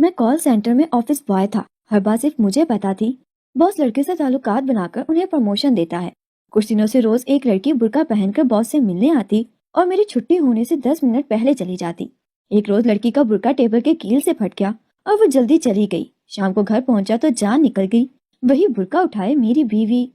میں call centre میں office boy تھا. ہر بات صرف مجھے پتا تھی. باس لڑکے سے تعلقات بنا کر انہیں پروموشن دیتا ہے. کچھ دنوں سے روز ایک لڑکی برقع پہن کر باس سے ملنے آتی اور میری چھٹی ہونے سے 10 منٹ پہلے چلی جاتی. ایک روز لڑکی کا برقع ٹیبل کے کیل سے پھٹ گیا اور وہ جلدی چلی گئی. شام کو گھر پہنچا تو جان نکل گئی. وہی برقع اٹھائے میری بیوی.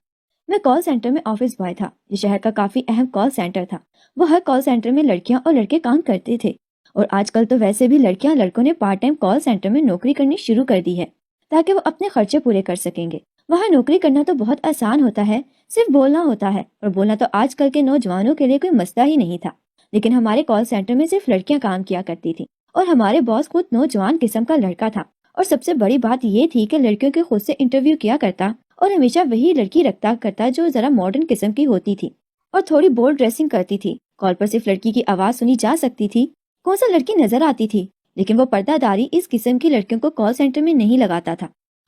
میں کال سینٹر میں آفس بوائے تھا. یہ شہر کا کافی اہم کال سینٹر تھا. وہ ہر کال سینٹر میں لڑکیاں اور لڑکے کام کرتے تھے. اور آج کل تو ویسے بھی لڑکیاں لڑکوں نے پارٹ ٹائم کال سینٹر میں نوکری کرنی شروع کر دی ہے تاکہ وہ اپنے خرچے پورے کر سکیں گے. وہاں نوکری کرنا تو بہت آسان ہوتا ہے, صرف بولنا ہوتا ہے, اور بولنا تو آج کل کے نوجوانوں کے لیے کوئی مسئلہ ہی نہیں تھا. لیکن ہمارے کال سینٹر میں صرف لڑکیاں کام کیا کرتی تھیں اور ہمارے باس خود نوجوان قسم کا لڑکا تھا. اور سب سے بڑی بات یہ تھی کہ لڑکیوں کے خود سے انٹرویو کیا کرتا اور ہمیشہ وہی لڑکی رکھتا کرتا جو ذرا ماڈرن قسم کی ہوتی تھی اور تھوڑی بولڈ ڈریسنگ کرتی تھی. کال پر صرف لڑکی کی آواز سنی جا سکتی تھی, کون سا لڑکی نظر آتی تھی. لیکن وہ پردہ داری اس قسم کی لڑکیوں کو کال سینٹر میں نہیں لگاتا تھا.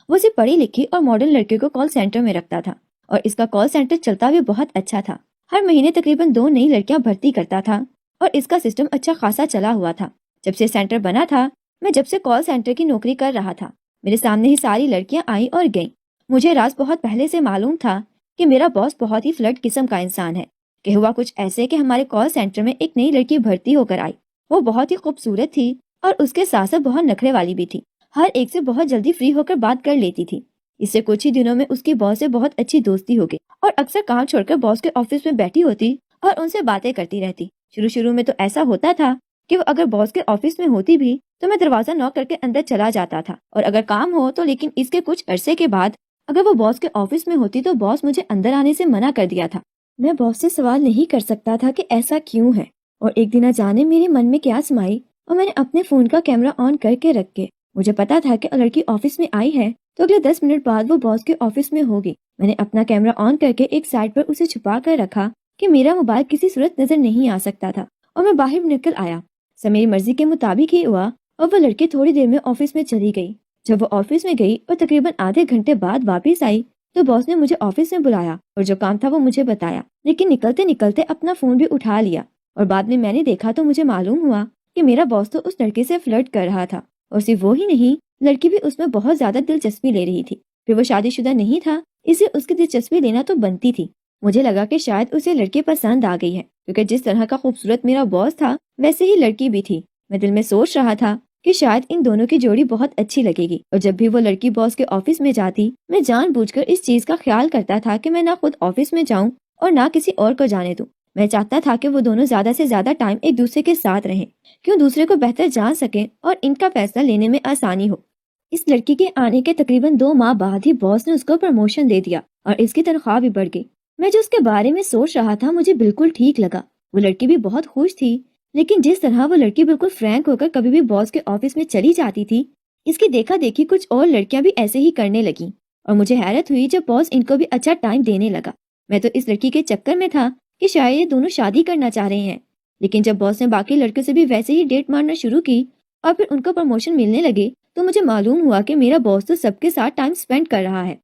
وہ صرف پڑھی لکھی اور ماڈرن لڑکیوں کو کال سینٹر میں رکھتا تھا. اور اس کا کال سینٹر چلتا بھی بہت اچھا تھا. ہر مہینے تقریباً 2 نئی لڑکیاں بھرتی کرتا تھا اور اس کا سسٹم اچھا خاصا چلا ہوا تھا. جب سے سینٹر بنا تھا, میں جب سے کال سینٹر کی نوکری کر رہا تھا, میرے سامنے ہی ساری لڑکیاں آئیں اور گئیں. مجھے راز بہت پہلے سے معلوم تھا کہ میرا باس بہت ہی فلرٹ قسم کا انسان ہے. کہ ہوا کچھ ایسے کہ ہمارے کال سینٹر میں ایک نئی لڑکی بھرتی ہو کر آئی. وہ بہت ہی خوبصورت تھی اور اس کے ساتھ ساتھ بہت نخرے والی بھی تھی. ہر ایک سے بہت جلدی فری ہو کر بات کر لیتی تھی. اس سے کچھ ہی دنوں میں اس کی باس سے بہت اچھی دوستی ہو گئی اور اکثر کام چھوڑ کر باس کے آفس میں بیٹھی ہوتی اور ان سے باتیں کرتی رہتی. شروع میں تو ایسا ہوتا تھا کہ وہ اگر باس کے آفس میں ہوتی بھی تو میں دروازہ نوک کر کے اندر چلا جاتا تھا اور اگر کام ہو تو. لیکن اس کے کچھ عرصے کے بعد اگر وہ باس کے آفس میں ہوتی تو باس مجھے اندر آنے سے منع کر دیا تھا. میں باس سے سوال نہیں کر سکتا تھا کہ ایسا کیوں ہے. اور ایک دن جانے میرے من میں کیا سمائی اور میں نے اپنے فون کا کیمرہ آن کر کے رکھ کے, مجھے پتا تھا کہ لڑکی آفس میں آئی ہے تو اگلے 10 منٹ بعد وہ باس کے آفس میں ہوگی. میں نے اپنا کیمرہ آن کر کے ایک سائڈ پر اسے چھپا کر رکھا کہ میرا موبائل کسی صورت نظر نہیں آ سکتا تھا. اور میں باہر نکل آیا. سب میری مرضی کے مطابق ہی ہوا اور وہ لڑکی تھوڑی دیر میں آفس میں چلی گئی. جب وہ آفس میں گئی اور تقریباً آدھے گھنٹے بعد واپس آئی تو باس نے مجھے آفس میں بلایا اور جو کام تھا وہ مجھے بتایا. لیکن نکلتے نکلتے اپنا فون بھی اٹھا لیا اور بعد میں نے دیکھا تو مجھے معلوم ہوا کہ میرا باس تو اس لڑکی سے فلرٹ کر رہا تھا. اور صرف وہ ہی نہیں, لڑکی بھی اس میں بہت زیادہ دلچسپی لے رہی تھی. پھر وہ شادی شدہ نہیں تھا, اسے اس کی دلچسپی لینا تو بنتی تھی. مجھے لگا کہ شاید اسے لڑکی پسند آ گئی ہے کیونکہ جس طرح کا خوبصورت میرا باس تھا ویسے ہی لڑکی بھی تھی. میں دل میں سوچ رہا تھا کہ شاید ان دونوں کی جوڑی بہت اچھی لگے گی. اور جب بھی وہ لڑکی باس کے آفس میں جاتی میں جان بوجھ کر اس چیز کا خیال کرتا تھا کہ میں نہ خود آفس میں جاؤں اور نہ کسی اور کو جانے دوں. میں چاہتا تھا کہ وہ دونوں زیادہ سے زیادہ ٹائم ایک دوسرے کے ساتھ رہیں, کیوں دوسرے کو بہتر جان سکیں اور ان کا فیصلہ لینے میں آسانی ہو. اس لڑکی کے آنے کے تقریباً 2 ماہ بعد ہی باس نے اس کو پروموشن دے دیا اور اس کی تنخواہ بھی بڑھ گئی. میں جو اس کے بارے میں سوچ رہا تھا مجھے بالکل ٹھیک لگا. وہ لڑکی بھی بہت خوش تھی, لیکن جس طرح وہ لڑکی بالکل فرینک ہو کر کبھی بھی باس کے آفس میں چلی جاتی تھی, اس کی دیکھا دیکھی کچھ اور لڑکیاں بھی ایسے ہی کرنے لگیں. اور مجھے حیرت ہوئی جب باس ان کو بھی اچھا ٹائم دینے لگا. میں تو اس لڑکی کے چکر میں تھا کہ شاید یہ دونوں شادی کرنا چاہ رہے ہیں. لیکن جب باس نے باقی لڑکیوں سے بھی ویسے ہی ڈیٹ مارنا شروع کی اور پھر ان کو پروموشن ملنے لگے تو مجھے معلوم ہوا کہ میرا باس تو سب کے ساتھ ٹائم سپینڈ کر رہا ہے.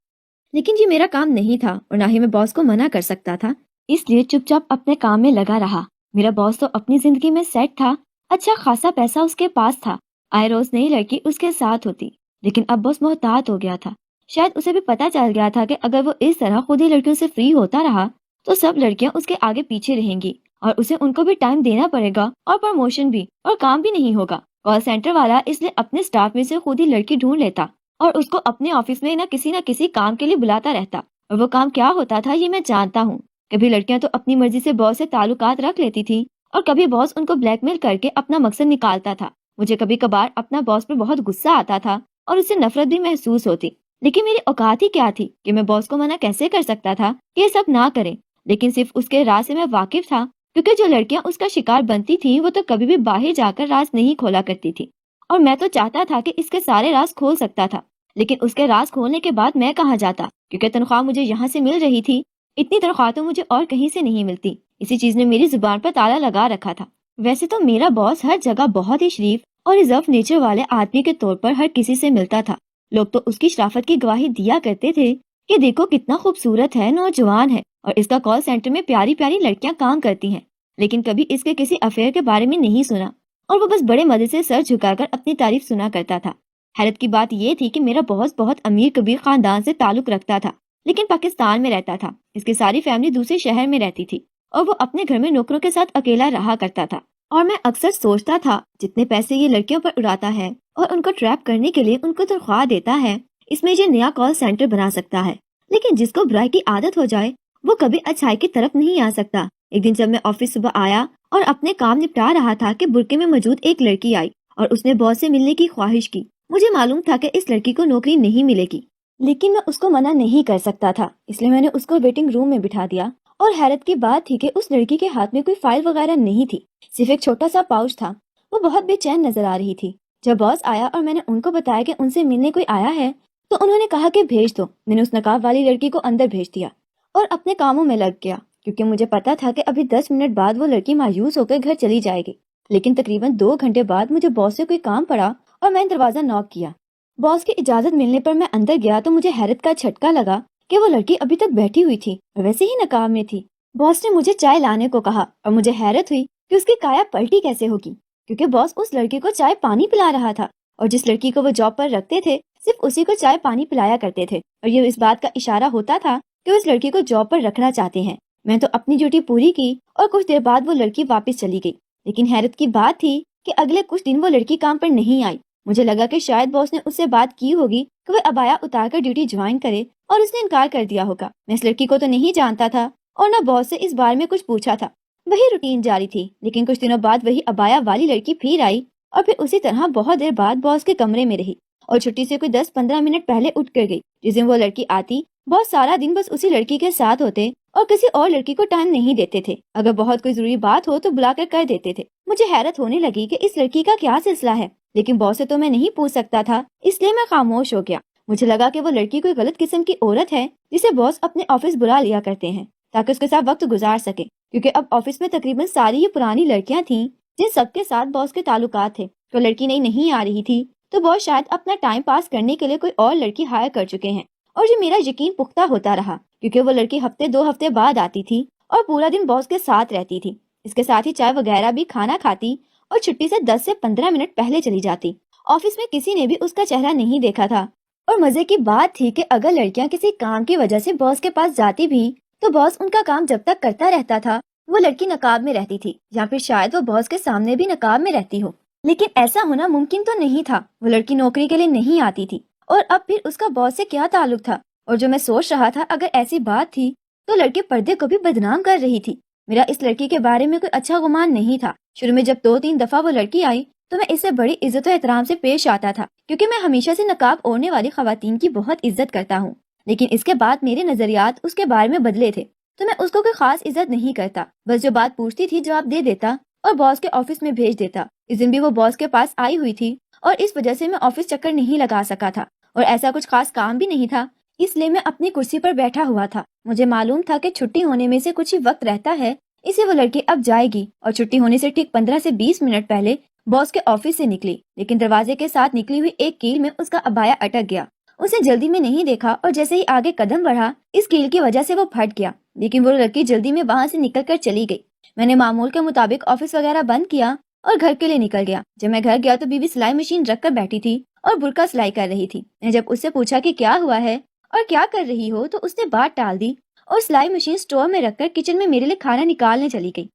لیکن یہ میرا کام نہیں تھا اور نہ ہی میں باس کو منع کر سکتا تھا, اس لیے چپ چاپ اپنے کام میں لگا رہا. میرا باس تو اپنی زندگی میں سیٹ تھا, اچھا خاصا پیسہ اس کے پاس تھا, آئے روز نئی لڑکی اس کے ساتھ ہوتی. لیکن اب باس محتاط ہو گیا تھا. شاید اسے بھی پتا چل گیا تھا کہ اگر وہ اس طرح خود ہی لڑکیوں سے فری ہوتا رہا تو سب لڑکیاں اس کے آگے پیچھے رہیں گی اور اسے ان کو بھی ٹائم دینا پڑے گا اور پروموشن بھی, اور کام بھی نہیں ہوگا. کال سینٹر والا اس لیے اپنے سٹاف میں سے خود ہی لڑکی ڈھونڈ لیتا اور اس کو اپنے آفس میں نہ کسی کام کے لیے بلاتا رہتا. اور وہ کام کیا ہوتا تھا یہ میں جانتا ہوں. کبھی لڑکیاں تو اپنی مرضی سے باس سے تعلقات رکھ لیتی تھی اور کبھی باس ان کو بلیک میل کر کے اپنا مقصد نکالتا تھا. مجھے کبھی کبھار اپنا باس پر بہت غصہ آتا تھا اور اس سے نفرت بھی محسوس ہوتی, لیکن میری اوقات ہی کیا تھی کہ میں باس کو منع کیسے کر سکتا تھا کہ یہ سب نہ کریں. لیکن صرف اس کے راز سے میں واقف تھا کیونکہ جو لڑکیاں اس کا شکار بنتی تھیں وہ تو کبھی بھی باہر جا کر راز نہیں کھولا کرتی تھی, اور میں تو چاہتا تھا کہ اس کے سارے راز کھول سکتا تھا. لیکن اس کے راز کھولنے کے بعد میں کہاں جاتا کیونکہ تنخواہ مجھے یہاں سے مل رہی تھی. اتنی تنخواہ تو مجھے اور کہیں سے نہیں ملتی. اسی چیز نے میری زبان پر تالا لگا رکھا تھا. ویسے تو میرا باس ہر جگہ بہت ہی شریف اور ریزرو نیچر والے آدمی کے طور پر ہر کسی سے ملتا تھا. لوگ تو اس کی شرافت کی گواہی دیا کرتے تھے کہ دیکھو کتنا خوبصورت ہے, نوجوان ہے, اور اس کا کال سینٹر میں پیاری پیاری لڑکیاں کام کرتی ہیں. لیکن کبھی اس کے کسی افیئر کے بارے میں نہیں سنا اور وہ بس بڑے مزے سے سر جھکا کر اپنی تعریف سنا کرتا تھا. حیرت کی بات یہ تھی کہ میرا باس بہت امیر کبیر خاندان سے تعلق رکھتا تھا، لیکن پاکستان میں رہتا تھا۔ اس کی ساری فیملی دوسرے شہر میں رہتی تھی اور وہ اپنے گھر میں نوکروں کے ساتھ اکیلا رہا کرتا تھا۔ اور میں اکثر سوچتا تھا جتنے پیسے یہ لڑکیوں پر اڑاتا ہے اور ان کو ٹریپ کرنے کے لیے ان کو تنخواہ دیتا ہے، اس میں یہ نیا کال سینٹر بنا سکتا ہے۔ لیکن جس کو برائی کی عادت ہو جائے وہ کبھی اچھائی کی طرف نہیں آ سکتا۔ ایک دن جب میں آفس صبح آیا اور اپنے کام نپٹا رہا تھا کہ برقعے میں موجود ایک لڑکی آئی اور اس نے باس سے ملنے کی خواہش کی۔ مجھے معلوم تھا کہ اس لڑکی کو نوکری نہیں ملے گی، لیکن میں اس کو منع نہیں کر سکتا تھا، اس لیے میں نے اس کو ویٹنگ روم میں بٹھا دیا۔ اور حیرت کی بات تھی کہ اس لڑکی کے ہاتھ میں کوئی فائل وغیرہ نہیں تھی، صرف ایک چھوٹا سا پاؤچ تھا۔ وہ بہت بے چین نظر آ رہی تھی۔ جب باس آیا اور میں نے ان کو بتایا کہ ان سے ملنے کوئی آیا ہے تو انہوں نے کہا کہ بھیج دو۔ میں نے اس نقاب والی لڑکی کو اندر بھیج دیا اور اپنے کاموں میں لگ گیا، کیونکہ مجھے پتا تھا کہ ابھی 10 منٹ بعد وہ لڑکی مایوس ہو کر گھر چلی جائے گی۔ لیکن تقریباً 2 گھنٹے بعد مجھے باس سے کوئی کام پڑا اور میں نے دروازہ ناک کیا۔ باس کی اجازت ملنے پر میں اندر گیا تو مجھے حیرت کا جھٹکا لگا کہ وہ لڑکی ابھی تک بیٹھی ہوئی تھی اور ویسے ہی نقاب میں تھی۔ باس نے مجھے چائے لانے کو کہا اور مجھے حیرت ہوئی کہ اس کی کایا پلٹی کیسے ہوگی، کیونکہ باس اس لڑکی کو چائے پانی پلا رہا تھا اور جس لڑکی کو وہ جاب پر رکھتے تھے صرف اسی کو چائے پانی پلایا کرتے تھے، اور یہ اس بات کا اشارہ ہوتا تھا کہ وہ اس لڑکی کو جاب پر رکھنا چاہتے ہیں۔ میں تو اپنی ڈیوٹی پوری کی اور کچھ دیر بعد وہ لڑکی واپس چلی گئی، لیکن حیرت کی بات تھی کہ اگلے کچھ دن وہ لڑکی کام پر نہیں آئی۔ مجھے لگا کہ شاید باس نے اس سے بات کی ہوگی کہ وہ ابایا اتار کر ڈیوٹی جوائن کرے، اور اس نے انکار کر دیا ہوگا۔ میں اس لڑکی کو تو نہیں جانتا تھا اور نہ باس سے اس بارے میں کچھ پوچھا تھا۔ وہی روٹین جاری تھی، لیکن کچھ دنوں بعد وہی ابایا والی لڑکی پھر آئی اور پھر اسی طرح بہت دیر بعد باس کے کمرے میں رہی اور چھٹی سے کوئی 10-15 منٹ پہلے اٹھ کر گئی۔ جس دن وہ لڑکی آتی باس سارا دن بس اسی لڑکی کے ساتھ ہوتے اور کسی اور لڑکی کو ٹائم نہیں دیتے تھے۔ اگر بہت کوئی ضروری بات ہو تو بلا کر دیتے تھے۔ مجھے حیرت ہونے لگی کہ اس لڑکی کا کیا سلسلہ ہے، لیکن باس سے تو میں نہیں پوچھ سکتا تھا، اس لیے میں خاموش ہو گیا۔ مجھے لگا کہ وہ لڑکی کوئی غلط قسم کی عورت ہے جسے باس اپنے آفس بلا لیا کرتے ہیں تاکہ اس کے ساتھ وقت گزار سکے، کیونکہ اب آفس میں تقریباً ساری ہی پرانی لڑکیاں تھیں جن سب کے ساتھ باس کے تعلقات تھے۔ تو لڑکی نہیں آ رہی تھی تو باس شاید اپنا ٹائم پاس کرنے کے لیے کوئی اور لڑکی ہائر کر چکے ہیں، اور یہ میرا یقین پختہ ہوتا رہا کیونکہ وہ لڑکی ہفتے 2 ہفتے بعد آتی تھی اور پورا دن باس کے ساتھ رہتی تھی۔ اس کے ساتھ ہی چائے وغیرہ بھی کھانا کھاتی اور چھٹی سے 10 سے 15 منٹ پہلے چلی جاتی۔ آفس میں کسی نے بھی اس کا چہرہ نہیں دیکھا تھا، اور مزے کی بات تھی کہ اگر لڑکیاں کسی کام کی وجہ سے باس کے پاس جاتی بھی تو باس ان کا کام جب تک کرتا رہتا تھا وہ لڑکی نقاب میں رہتی تھی، یا پھر شاید وہ باس کے سامنے بھی نقاب میں رہتی ہو۔ لیکن ایسا ہونا ممکن تو نہیں تھا، وہ لڑکی نوکری کے لیے نہیں آتی تھی، اور اب پھر اس کا باس سے کیا تعلق تھا؟ اور جو میں سوچ رہا تھا اگر ایسی بات تھی تو لڑکی پردے کو بھی بدنام کر رہی تھی۔ میرا اس لڑکی کے بارے میں کوئی اچھا گمان نہیں تھا۔ شروع میں جب 2-3 دفعہ وہ لڑکی آئی تو میں اس سے بڑی عزت و احترام سے پیش آتا تھا، کیونکہ میں ہمیشہ سے نقاب اوڑھنے والی خواتین کی بہت عزت کرتا ہوں۔ لیکن اس کے بعد میرے نظریات اس کے بارے میں بدلے تھے، تو میں اس کو کوئی خاص عزت نہیں کرتا، بس جو بات پوچھتی تھی جواب دے دیتا اور باس کے آفس میں بھیج دیتا۔ اس دن بھی وہ باس کے پاس آئی ہوئی تھی اور اس وجہ سے میں آفس چکر نہیں لگا سکا تھا، اور ایسا کچھ خاص کام بھی نہیں تھا، اس لیے میں اپنی کرسی پر بیٹھا ہوا تھا۔ مجھے معلوم تھا کہ چھٹی ہونے میں سے کچھ ہی وقت رہتا ہے، اسے وہ لڑکی اب جائے گی، اور چھٹی ہونے سے ٹھیک 15 سے 20 منٹ پہلے باس کے آفس سے نکلی، لیکن دروازے کے ساتھ نکلی ہوئی ایک کیل میں اس کا ابایا اٹک گیا۔ اسے جلدی میں نہیں دیکھا اور جیسے ہی آگے قدم بڑھا اس کیل کی وجہ سے وہ پھٹ گیا، لیکن وہ لڑکی جلدی میں وہاں سے نکل کر چلی گئی۔ میں نے معمول کے مطابق آفس وغیرہ بند کیا اور گھر کے لیے نکل گیا۔ جب میں گھر گیا تو بیوی سلائی مشین رکھ کر بیٹھی تھی اور برقع سلائی کر رہی تھی۔ میں جب اس سے پوچھا کہ کیا ہوا ہے اور کیا کر رہی ہو تو اس نے بات ٹال دی اور سلائی مشین سٹور میں رکھ کر کچن میں میرے لیے کھانا نکالنے چلی گئی۔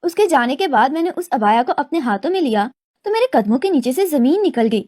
اس کے جانے کے بعد میں نے اس ابایا کو اپنے ہاتھوں میں لیا تو میرے قدموں کے نیچے سے زمین نکل گئی۔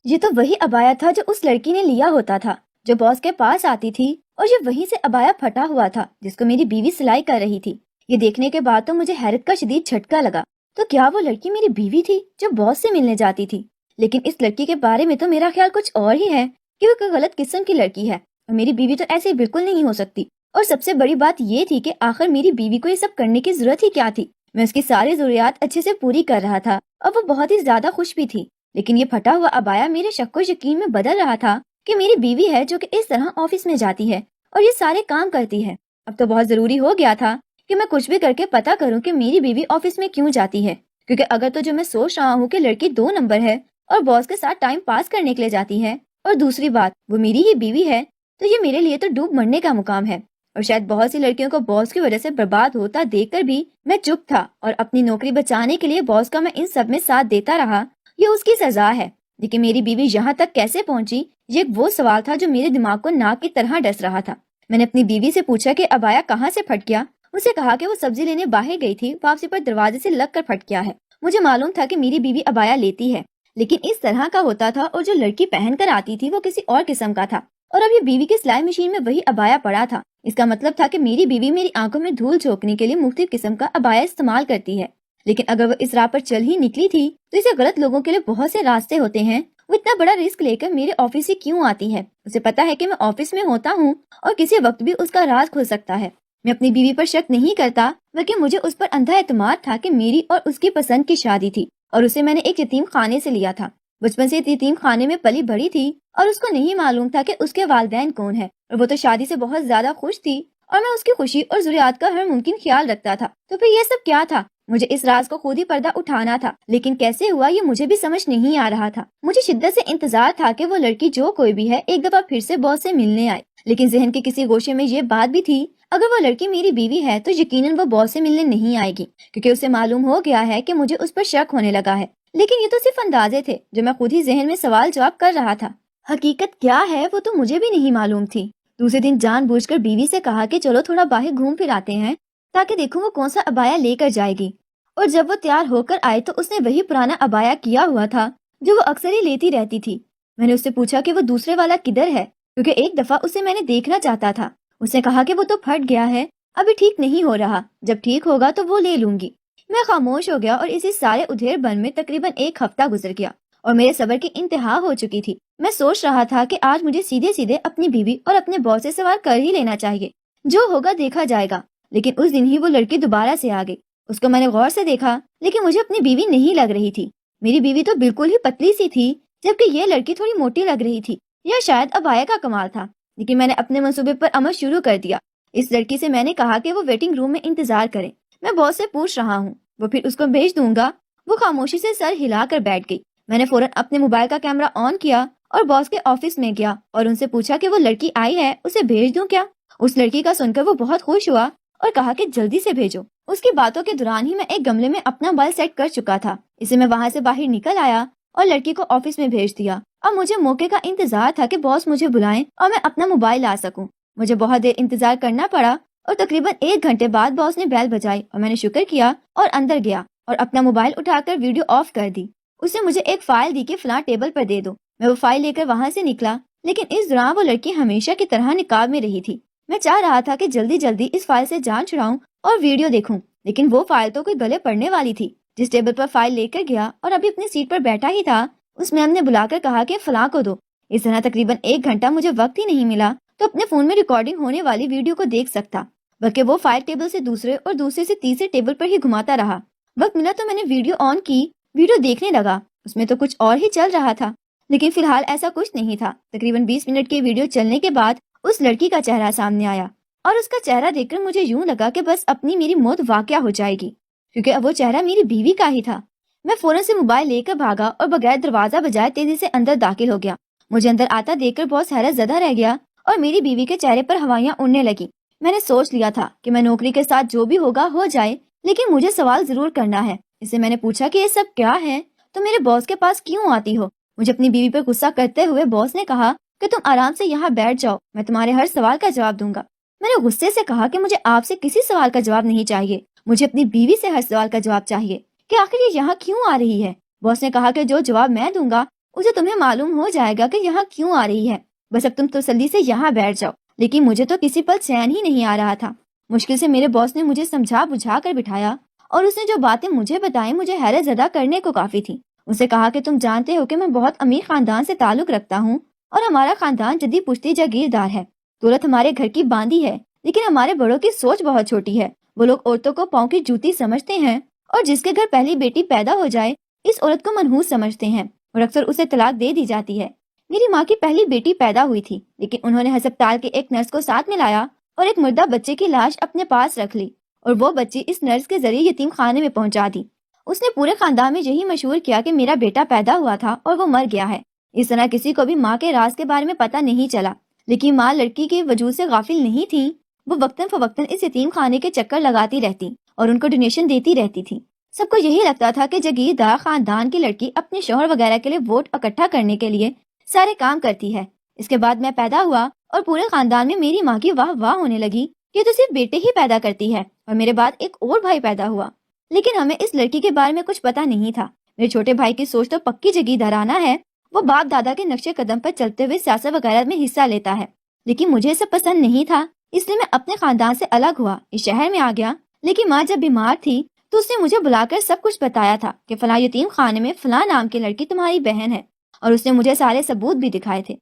یہ تو وہی ابایا تھا جو اس لڑکی نے لیا ہوتا تھا جو باس کے پاس آتی تھی، اور یہ وہیں سے ابایا پھٹا ہوا تھا جس کو میری بیوی سلائی کر رہی تھی۔ یہ دیکھنے کے بعد تو مجھے حیرت کا شدید جھٹکا لگا، تو کیا وہ لڑکی میری بیوی تھی جو باس سے ملنے جاتی تھی؟ لیکن اس لڑکی کے بارے میں تو میرا خیال کچھ اور ہی ہے کہ وہ کوئی غلط قسم کی لڑکی ہے، اور میری بیوی تو ایسے بالکل نہیں ہو سکتی۔ اور سب سے بڑی بات یہ تھی کہ آخر میری بیوی کو یہ سب کرنے کی ضرورت ہی کیا تھی؟ میں اس کی ساری ضروریات اچھے سے پوری کر رہا تھا اور وہ بہت ہی زیادہ خوش بھی تھی، لیکن یہ پھٹا ہوا ابایا میرے شک و یقین میں بدل رہا تھا کہ میری بیوی ہے جو کہ اس طرح آفس میں جاتی ہے اور یہ سارے کام کرتی ہے۔ اب تو بہت ضروری ہو گیا تھا کہ میں کچھ بھی کر کے پتا کروں کہ میری بیوی آفس میں کیوں جاتی ہے، کیونکہ اگر تو جو میں سوچ رہا ہوں کہ لڑکی 2 نمبر ہے اور باس کے ساتھ ٹائم پاس کرنے کے لیے جاتی ہے، اور دوسری بات وہ میری ہی بیوی ہے، تو یہ میرے لیے تو ڈوب مرنے کا مقام ہے۔ اور شاید بہت سی لڑکیوں کو باس کی وجہ سے برباد ہوتا دیکھ کر بھی میں چپ تھا، اور اپنی نوکری بچانے کے لیے باس کا میں ان سب میں ساتھ دیتا رہا، یہ اس کی سزا ہے۔ لیکن میری بیوی یہاں تک کیسے پہنچی، یہ وہ سوال تھا جو میرے دماغ کو ناک کی طرح ڈس رہا تھا۔ میں نے اپنی بیوی سے پوچھا کہ ابایا کہاں سے پھٹ گیا۔ اسے کہا کہ وہ سبزی لینے باہر گئی تھی، واپسی پر دروازے سے لگ کر پھٹ گیا ہے۔ مجھے معلوم تھا کہ میری بیوی ابایا لیتی ہے، لیکن اس طرح کا ہوتا تھا، اور جو لڑکی پہن کر آتی تھی وہ کسی اور قسم کا تھا، اور اب یہ بیوی کی سلائی مشین میں وہی ابایا پڑا تھا۔ اس کا مطلب تھا کہ میری بیوی میری آنکھوں میں دھول جھونکنے کے لیے مختلف قسم کا ابایا استعمال کرتی ہے۔ لیکن اگر وہ اس راہ پر چل ہی نکلی تھی تو اسے غلط لوگوں کے لیے بہت سے راستے ہوتے ہیں۔ وہ اتنا بڑا رسک لے کر میرے آفس سے کیوں آتی ہے؟ اسے پتا ہے کہ میں آفس میں ہوتا ہوں اور کسی وقت بھی اس کا راز کھل سکتا ہے۔ میں اپنی بیوی پر شک نہیں کرتا، بلکہ مجھے اس پر اندھا اعتماد تھا کہ میری اور اس کی پسند کی شادی تھی، اور اسے میں نے ایک یتیم خانے سے لیا تھا۔ بچپن سے یتیم خانے میں پلی بڑی تھی، اور اس کو نہیں معلوم تھا کہ اس کے والدین کون ہیں، اور وہ تو شادی سے بہت زیادہ خوش تھی، اور میں اس کی خوشی اور ضروریات کا ہر ممکن خیال رکھتا تھا۔ تو پھر یہ سب کیا تھا؟ مجھے اس راز کو خود ہی پردہ اٹھانا تھا، لیکن کیسے ہوا یہ مجھے بھی سمجھ نہیں آ رہا تھا۔ مجھے شدت سے انتظار تھا کہ وہ لڑکی جو کوئی بھی ہے ایک دفعہ پھر سے باس سے ملنے آئے، لیکن ذہن کے کسی گوشے میں یہ بات بھی تھی، اگر وہ لڑکی میری بیوی ہے تو یقیناً وہ باس سے ملنے نہیں آئے گی، کیونکہ اسے معلوم ہو گیا ہے کہ مجھے اس پر شک ہونے لگا ہے۔ لیکن یہ تو صرف اندازے تھے جو میں خود ہی ذہن میں سوال جواب کر رہا تھا۔ حقیقت کیا ہے وہ تو مجھے بھی نہیں معلوم تھی۔ دوسرے دن جان بوجھ کر بیوی سے کہا کہ چلو تھوڑا باہر گھوم پھر آتے ہیں، تاکہ دیکھوں وہ کون سا ابایا لے کر جائے گی۔ اور جب وہ تیار ہو کر آئے تو اس نے وہی پرانا ابایا کیا ہوا تھا جو وہ اکثر ہی لیتی رہتی تھی۔ میں نے اس سے پوچھا کہ وہ دوسرے والا کدھر ہے، کیونکہ ایک دفعہ اسے میں نے دیکھنا چاہتا تھا۔ اس نے کہا کہ وہ تو پھٹ گیا ہے، ابھی ٹھیک نہیں ہو رہا، جب ٹھیک ہوگا تو وہ لے لوں گی۔ میں خاموش ہو گیا، اور اسی سارے ادھیڑ بن میں تقریباً ایک ہفتہ گزر گیا، اور میرے صبر کی انتہا ہو چکی تھی۔ میں سوچ رہا تھا کہ آج مجھے سیدھے سیدھے اپنی بیوی اور اپنے باس سے سوال کر ہی لینا چاہیے، جو ہوگا دیکھا جائے گا۔ لیکن اس دن ہی وہ لڑکی دوبارہ سے آ گئی۔ اس کو میں نے غور سے دیکھا، لیکن مجھے اپنی بیوی نہیں لگ رہی تھی۔ میری بیوی تو بالکل ہی پتلی سی تھی، جبکہ یہ لڑکی تھوڑی موٹی لگ رہی تھی، یا شاید ابایا کا کمال تھا۔ لیکن میں نے اپنے منصوبے پر عمل شروع کر دیا۔ اس لڑکی سے میں نے کہا کہ وہ ویٹنگ روم میں انتظار کرے، میں باس سے پوچھ رہا ہوں، وہ پھر اس کو بھیج دوں گا۔ وہ خاموشی سے سر ہلا کر بیٹھ گئی۔ میں نے فوراً اپنے موبائل کا کیمرہ آن کیا اور باس کے آفس میں گیا اور ان سے پوچھا کہ وہ لڑکی آئی ہے، اسے بھیج دوں کیا؟ اس لڑکی کا سن کر وہ بہت خوش ہوا اور کہا کہ جلدی سے بھیجو۔ اس کی باتوں کے دوران ہی میں ایک گملے میں اپنا بال سیٹ کر چکا تھا۔ اسے میں وہاں سے باہر نکل آیا اور لڑکی کو آفس میں بھیج دیا۔ اب مجھے موقع کا انتظار تھا کہ باس مجھے بلائیں اور میں اپنا موبائل لا سکوں۔ مجھے بہت دیر انتظار کرنا پڑا، اور تقریباً 1 گھنٹے بعد باس نے بیل بجائی اور میں نے شکر کیا اور اندر گیا اور اپنا موبائل اٹھا کر ویڈیو آف کر دی۔ اس نے مجھے ایک فائل دی کہ فلاں ٹیبل پر دے دو۔ میں وہ فائل لے کر وہاں سے نکلا، لیکن اس دوران وہ لڑکی ہمیشہ کی طرح نقاب میں رہی تھی۔ میں چاہ رہا تھا کہ جلدی جلدی اس فائل سے جان چھڑاؤں اور ویڈیو دیکھوں، لیکن وہ فائل تو کوئی گلے پڑنے والی تھی۔ جس ٹیبل پر فائل لے کر گیا اور ابھی اپنی سیٹ پر بیٹھا ہی تھا، اس میم نے بلا کر کہا کہ فلاں کو دو۔ اس طرح تقریباً 1 گھنٹہ مجھے وقت ہی نہیں ملا تو اپنے فون میں ریکارڈنگ ہونے والی ویڈیو کو دیکھ سکتا، بلکہ وہ فائل ٹیبل سے دوسرے اور دوسرے سے تیسرے ٹیبل پر ہی گھماتا رہا۔ وقت ملا تو میں نے ویڈیو آن کی، ویڈیو دیکھنے لگا۔ اس میں تو کچھ اور ہی چل رہا تھا، لیکن فی الحال ایسا کچھ نہیں تھا۔ تقریباً 20 منٹ کی ویڈیو چلنے کے بعد اس لڑکی کا چہرہ سامنے آیا، اور اس کا چہرہ دیکھ کر مجھے یوں لگا کہ بس اپنی میری موت واقعہ ہو جائے گی، کیونکہ اب وہ چہرہ میری بیوی کا ہی تھا۔ میں فوراً سے موبائل لے کر بھاگا اور بغیر دروازہ بجائے تیزی سے اندر داخل ہو گیا۔ مجھے اندر آتا دیکھ کر بہت حیرت زدہ رہ گیا، اور میری بیوی کے چہرے پر ہوائیاں اڑنے لگی۔ میں نے سوچ لیا تھا کہ میں نوکری کے ساتھ جو بھی ہوگا ہو جائے، لیکن مجھے سوال ضرور کرنا ہے۔ اسے میں نے پوچھا کہ یہ سب کیا ہے، تو میرے باس کے پاس کیوں آتی ہو؟ مجھے اپنی بیوی پر غصہ کرتے ہوئے باس نے کہا کہ تم آرام سے یہاں بیٹھ جاؤ، میں تمہارے ہر سوال کا جواب دوں گا۔ میں نے غصے سے کہا کہ مجھے آپ سے کسی سوال کا جواب نہیں چاہیے، مجھے اپنی بیوی سے ہر سوال کا جواب چاہیے کہ آخر یہ یہاں کیوں آ رہی ہے۔ باس نے کہا کہ جو جواب میں دوں گا اسے تمہیں معلوم ہو جائے گا کہ یہاں کیوں آ رہی ہے، بس اب تم تسلی سے یہاں بیٹھ جاؤ۔ لیکن مجھے تو کسی پل چین ہی نہیں آ رہا تھا۔ مشکل سے میرے باس نے مجھے سمجھا بجھا کر بٹھایا، اور اس نے جو باتیں مجھے بتائیں مجھے حیرت زدہ کرنے کو کافی تھی۔ اسے کہا کہ تم جانتے ہو کہ میں بہت امیر خاندان سے تعلق رکھتا ہوں، اور ہمارا خاندان جدی پشتی جاگیردار ہے۔ دولت ہمارے گھر کی باندھی ہے، لیکن ہمارے بڑوں کی سوچ بہت چھوٹی ہے۔ وہ لوگ عورتوں کو پاؤں کی جوتی سمجھتے ہیں، اور جس کے گھر پہلی بیٹی پیدا ہو جائے اس عورت کو منحوس سمجھتے ہیں، اور اکثر اسے طلاق دے دی جاتی ہے۔ میری ماں کی پہلی بیٹی پیدا ہوئی تھی، لیکن انہوں نے ہسپتال کے ایک نرس کو ساتھ ملایا اور ایک مردہ بچے کی لاش اپنے پاس رکھ لی، اور وہ بچی اس نرس کے ذریعے یتیم خانے میں پہنچا دی۔ اس نے پورے خاندان میں یہی مشہور کیا کہ میرا بیٹا پیدا ہوا تھا اور وہ مر گیا ہے۔ اس طرح کسی کو بھی ماں کے راز کے بارے میں پتہ نہیں چلا، لیکن ماں لڑکی کے وجود سے غافل نہیں تھی۔ وہ وقتاً فوقتاً اس یتیم خانے کے چکر لگاتی رہتی اور ان کو ڈونیشن دیتی رہتی تھی۔ سب کو یہی لگتا تھا کہ جاگیردار خاندان کی لڑکی اپنے شوہر وغیرہ کے لیے ووٹ اکٹھا کرنے کے لیے سارے کام کرتی ہے۔ اس کے بعد میں پیدا ہوا اور پورے خاندان میں میری ماں کی واہ واہ ہونے لگی کہ تو صرف بیٹے ہی پیدا کرتی ہے، اور میرے بعد ایک اور بھائی پیدا ہوا۔ لیکن ہمیں اس لڑکی کے بارے میں کچھ پتا نہیں تھا۔ میرے چھوٹے بھائی کی سوچ تو پکی جاگیردارانہ ہے، وہ باپ دادا کے نقشے قدم پر چلتے ہوئے سیاست وغیرہ میں حصہ لیتا ہے، لیکن مجھے سب پسند نہیں تھا، اس لیے میں اپنے خاندان سے الگ ہوا، اس شہر میں آ گیا۔ لیکن ماں جب بیمار تھی تو اس نے مجھے بلا کر سب کچھ بتایا تھا کہ فلاں یتیم خانے میں فلاں نام کی لڑکی تمہاری بہن ہے، اور اس نے مجھے سارے ثبوت بھی دکھائے تھے۔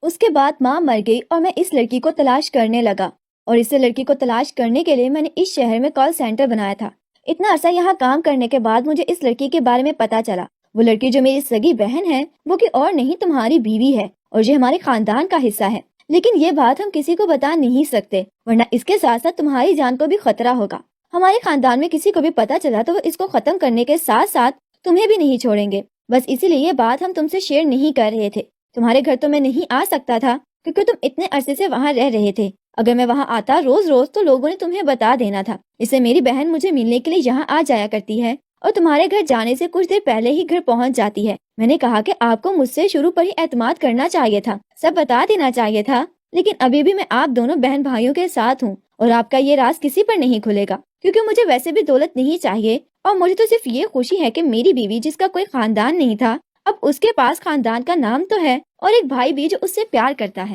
اس کے بعد ماں مر گئی اور میں اس لڑکی کو تلاش کرنے لگا، اور اس لڑکی کو تلاش کرنے کے لیے میں نے اس شہر میں کال سینٹر بنایا تھا۔ اتنا عرصہ یہاں کام کرنے کے بعد مجھے اس لڑکی کے بارے میں پتا چلا۔ وہ لڑکی جو میری سگی بہن ہے وہ کوئی اور نہیں تمہاری بیوی ہے، اور یہ ہمارے خاندان کا حصہ ہے۔ لیکن یہ بات ہم کسی کو بتا نہیں سکتے، ورنہ اس کے ساتھ ساتھ تمہاری جان کو بھی خطرہ ہوگا۔ ہمارے خاندان میں کسی کو بھی پتا چلا تو وہ اس کو ختم کرنے کے ساتھ ساتھ تمہیں بھی نہیں چھوڑیں گے۔ بس اسی لیے یہ بات ہم تم سے شیئر نہیں کر رہے تھے۔ تمہارے گھر تو میں نہیں آ سکتا تھا کیونکہ تم اتنے عرصے سے وہاں رہ رہے تھے۔ اگر میں وہاں آتا روز روز تو لوگوں نے تمہیں بتا دینا تھا۔ اس سے میری بہن مجھے ملنے کے لیے یہاں آ جایا کرتی ہے، اور تمہارے گھر جانے سے کچھ دیر پہلے ہی گھر پہنچ جاتی ہے۔ میں نے کہا کہ آپ کو مجھ سے شروع پر ہی اعتماد کرنا چاہیے تھا، سب بتا دینا چاہیے تھا، لیکن ابھی بھی میں آپ دونوں بہن بھائیوں کے ساتھ ہوں، اور آپ کا یہ راز کسی پر نہیں کھلے گا، کیونکہ مجھے ویسے بھی دولت نہیں چاہیے، اور مجھے تو صرف یہ خوشی ہے کہ میری بیوی جس کا کوئی خاندان نہیں تھا، اب اس کے پاس خاندان کا نام تو ہے، اور ایک بھائی بھی جو اس سے پیار کرتا ہے۔